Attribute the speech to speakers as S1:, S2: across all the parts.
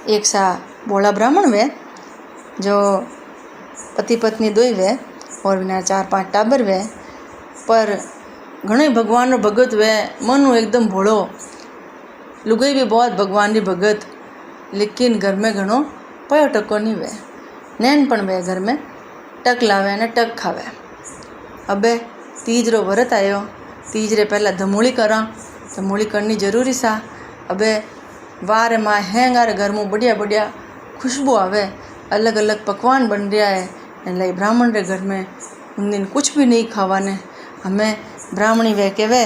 S1: एक सा भोला ब्राह्मण वे जो पति पत्नी दोई वे और बिना 4-5 टाबर वे, पर घणो भगवान रो भगत वे, मन एकदम भोलो, लुगाई भी बहुत भगवान री भगत, लेकिन घर में घणो पयो टको नहीं वे, नैनपण वे घर में, टक लावे ने टक खावे। अबे तीज रो व्रत आयो, तीज रे पहला धमूली करा, धमूली करनी जरूरी सा। अबे वार माँ हैंगार घर में बढ़िया बढ़िया खुशबू आवे, अलग अलग पकवान बन रहा है, लाइ ब्राह्मण रे घर में उन दिन कुछ भी नहीं खावा ने। हमें ब्राह्मणी वे कहवे,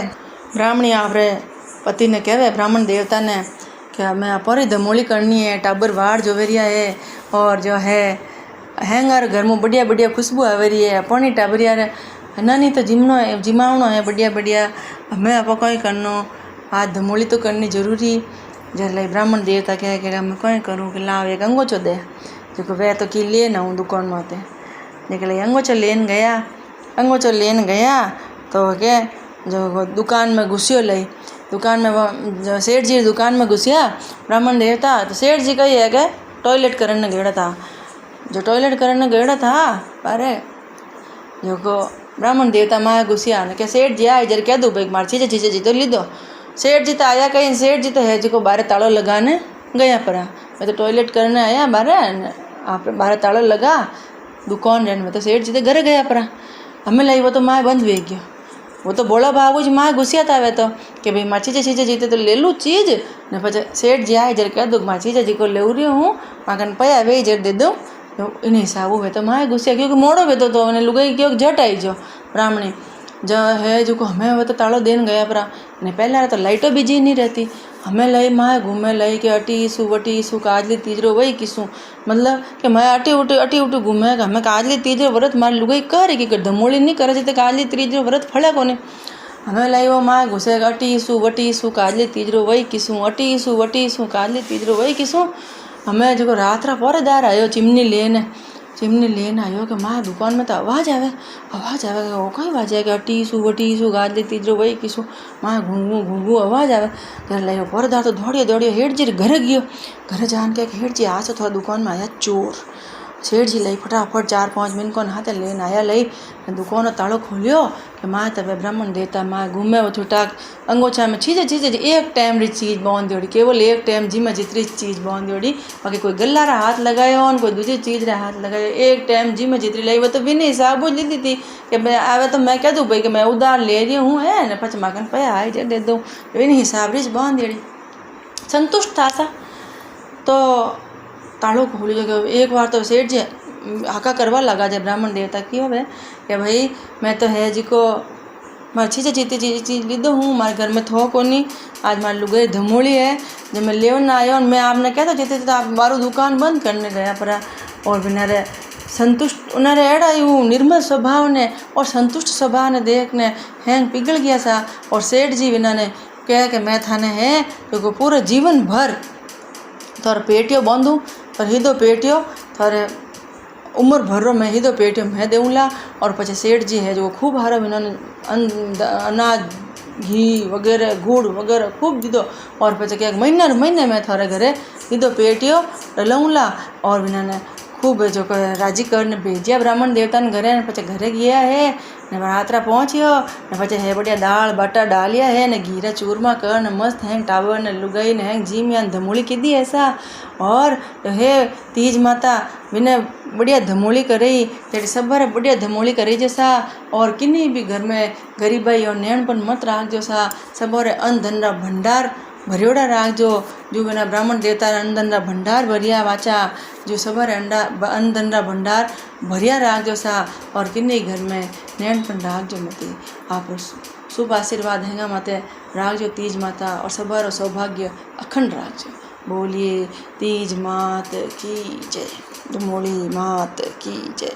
S1: ब्राह्मणी आपरे पति ने कहवे, ब्राह्मण देवता ने, कि हमें अपरी धमूली करनी है, टाबर वार जोवेरिया है, और जो है हैंगार घर में बढ़िया बढ़िया खुशबू आवे रही है, अपनी टाबरिया रे नानी तो जिमावनो है बढ़िया बढ़िया, हमें आप कहीं करनो, आज धमूली तो करनी जरूरी। जल्द ब्राह्मण देवता कहे कि मैं कहीं करूँ कि लाव एक अंगोचो दे, जो वे तो कि लेन आऊँ दुकान में आते, निकले अंगोचो लेन गया, अंगोचो लेन गया तो क्या जो दुकान में घुसियो लई, दुकान में जो सेठ जी दुकान में घुसिया ब्राह्मण देवता, तो सेठ जी कही है कि टॉयलेट करने गया था, जो टॉयलेट करने गया था अरे जो को ब्राह्मण देवता माँ घुसिया ने क्या सेठ जी आए जर कह दो भाई मार चीज़ जी तो ली दो। सेठ जी तो आया कहीं, सेठ जी तो है जो बाहर तालो लगाने गया परा, मैं तो टॉयलेट करने आया बाहर, आप बाहर तालो लगा दुकान रहने में, तो सेठ जी तो घर गया परा, हमें लाई वो तो माँ बंद वे गयो, वो तो बोला बाबू जी माँ घुसिया था वे तो कि भाई माँ चीज़ जीते तो ले लूँ चीज़ ने, पचे सेठ जी आए जर कह दो माँ चीज़ जी को ले रही हूँ, माँ कन पया वे जर दे दूँ, तो इन हिसाब हुए तो माँ घुसिया, क्योंकि मोड़ो वे तो मैंने लुगाई क्यों झट आई जो ब्राह्मणी जो है जो को हमें वो तो तालो देन गया परा ने, पहले तो लाइटो बिजी नहीं रहती, हमें लई माँ घूमे लई कि अटी वटी काजली तीजरो वही किसूँ, मतलब कि मैं अटी उटी घूमे, हमें काजली तीजरो व्रत मारी लुगाई करे कि धमूली नहीं करे तो काजली तीजरो व्रत फले कोने, हमें लाई वो माँ घुसे अटी वटी काजली तीजरो वही किसूँ, अटी वटी काजली तीजरो वही किसूँ। हमें जो रात रा पौरेदार आयो चिमनी लेन आयो कि माँ दुकान में तो आवाज़ आवे कि वो कई आवाज़ है कि अटी वटी गाजली तीजरो वही किसूँ, माँ घूंघू आवाज़ आवे, घर लाइयो पौरेदार तो दौड़ियो हेठ जी घर गयो, घर जान के हेठ जी आज थोड़ा दुकान में आया चोर। सेठ जी लई फटाफट 4-5 मिनट को हाथ लेन आया, लई दुकान तालो खोलियो कि माँ तब ब्राह्मण देता माँ घूमे वो छुटाक अंगोछा में चीज़ एक टाइम री चीज़ बांध दियोड़ी, केवल एक टाइम जी में जितनी चीज़ बांध दियोड़ी, बाकी कोई गल्ला रा हाथ लगायो कोई दूसरी चीज़ रा हाथ लगायो, एक टाइम जी में जितनी लाई वो तो बिना हिसाब ली दी थी कि मैं आवे तो मैं कह दूँ भाई कि मैं उधार ले रही हूँ है ने, पच माकन पया आई दे दूँ, बिना हिसाब री बांध दियोड़ी, संतुष्ट था सा। तो तालो खोली जगह एक बार तो सेठ जी हाका करवा लगा जब ब्राह्मण देवता की हो कि भाई मैं तो है जी को मार चीज़ चीज़ लीधो हूँ, मारे घर में थो कोनी, आज मारी लुगाई धमूली है जब मैं लेवन आयो, मैं आपने कहता जीते तो आप मारू दुकान बंद करने गया परा, और बिना रे संतुष्ट उन्हें एड़ा यूँ निर्मल स्वभाव ने और संतुष्ट स्वभाव ने देख ने हैंग पिघल गया सा। और सेठ जी बिना ने कह कि मैं थाने है तो पूरे जीवन भर थार पेटियो बांधूँ, और हिदो पेटियो थारे उम्र भर मैं हिदो पेटियो मैं देऊँला। और पचे सेठ जी है जो खूब हारा इन्होंने अनाज घी वगैरह गुड़ वगैरह खूब दीदो, और पचे क्या महीने में थारे घरे हिदो पेटियो डलाऊँला, और इन्होंने खूब जो राजी करने भेजिया ब्राह्मण देवता ने घरे, पचे घरे गया है ने रात्रा पहुँचियो ने पचे है बढ़िया दाल बाटा डालिया है ने घीरा चूरमा कर ने मस्त हैंग टावर ने लुगाई ने हैंग जीम यान धमूली की दी ऐसा। और है तीज माता बिना बढ़िया धमूली करी तेरी सब बार बढ़िया धमूली करी जैसा, और किन्हीं भी घर में गरीबाई और नैणपन मत राख जो सा, सब और अन्न धन रा भंडार भरियोड़ा राख जो बिना ब्राह्मण देवता अन्न धन रा भंडार भरिया वाचा, जो सबर अन्न धन रा भंडार भरिया राख जो सा, और किन्हीं घर में नैणपन राख जो मती आप शुभ आशीर्वाद हैंगा माते राख जो तीज माता, और सबर सौभाग्य अखंड राख जो। बोलिए तीज मात की जय, धमूली मात की जय।